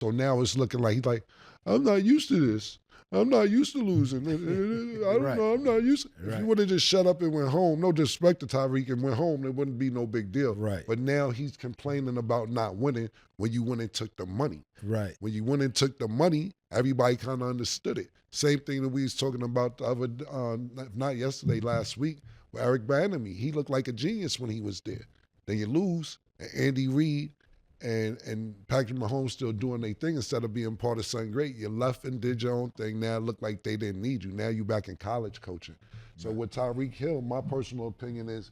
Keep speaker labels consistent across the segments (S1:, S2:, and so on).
S1: So now it's looking like he's like, I'm not used to this. I'm not used to losing. I don't
S2: Right.
S1: know. I'm not used. If
S2: Right.
S1: you would have just shut up and went home, no disrespect to Tyreek and went home, it wouldn't be no big deal.
S2: Right.
S1: But now he's complaining about not winning when you went and took the money.
S2: Right.
S1: When you went and took the money, everybody kind of understood it. Same thing that we was talking about the other, not yesterday, last week, with Eric Bieniemy. He looked like a genius when he was there. Then you lose, and Andy Reid and Patrick Mahomes still doing their thing instead of being part of something great. You left and did your own thing. Now it looked like they didn't need you. Now you back in college coaching. So with Tyreek Hill, my personal opinion is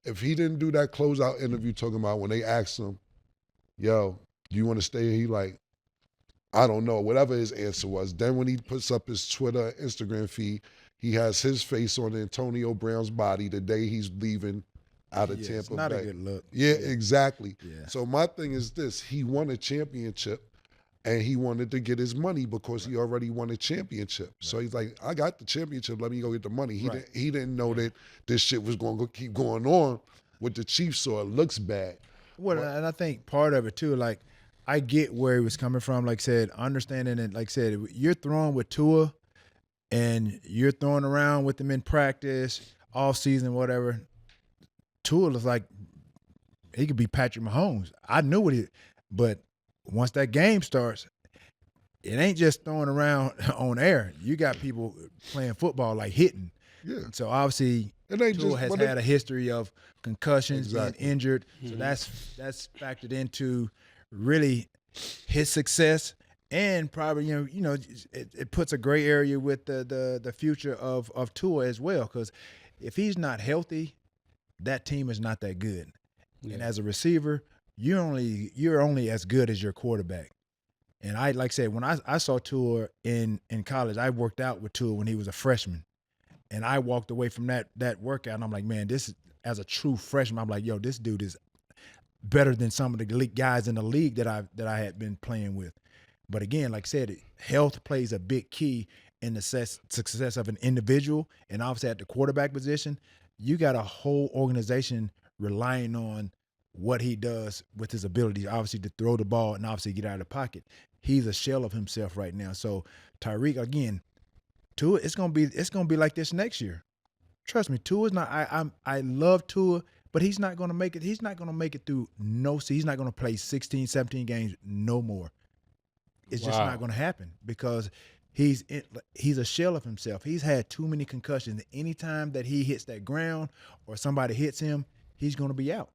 S1: if he didn't do that closeout interview talking about when they asked him, yo, do you want to stay here? He like, I don't know, whatever his answer was. Then when he puts up his Twitter, Instagram feed, he has his face on Antonio Brown's body the day he's leaving out of Tampa
S2: It's not
S1: Bay.
S2: a good look.
S1: Yeah, exactly.
S2: Yeah.
S1: So my thing is this: he won a championship, and he wanted to get his money because he already won a championship. So he's like, I got the championship. Let me go get the money. He didn't know that this shit was going to keep going on with the Chiefs, so it looks bad.
S2: Well, and I think part of it too, like I get where he was coming from. Like I said, understanding it. Like I said, you're throwing with Tua, and you're throwing around with him in practice, off season, whatever. Tua looks like he could be Patrick Mahomes. I knew what he, but once that game starts, it ain't just throwing around on air. You got people playing football like hitting.
S1: Yeah.
S2: So obviously,
S1: It ain't
S2: Tua
S1: just
S2: has
S1: but
S2: had a history of concussions,
S1: Exactly.
S2: being injured. So that's factored into really his success, and probably it puts a gray area with the future of Tua as well. Because if he's not healthy, that team is not that good.
S3: Yeah.
S2: And as a receiver, you're only as good as your quarterback. And I like I said, when I saw Tua in college, I worked out with Tua when he was a freshman. And I walked away from that workout, and I'm like, man, this is, as a true freshman, I'm like, yo, this dude is better than some of the elite guys in the league that I had been playing with. But again, like I said, health plays a big key in the success of an individual, and obviously at the quarterback position, you got a whole organization relying on what he does with his ability, obviously to throw the ball and obviously get out of the pocket. He's a shell of himself right now. So Tyreek, again, Tua, it's gonna be like this next year. Trust me, Tua's not. I love Tua, but he's not gonna make it. He's not gonna make it through no season. He's not gonna play 16, 17 games no more. It's just not gonna happen because he's a shell of himself. He's had too many concussions. Anytime that he hits that ground or somebody hits him, he's gonna be out.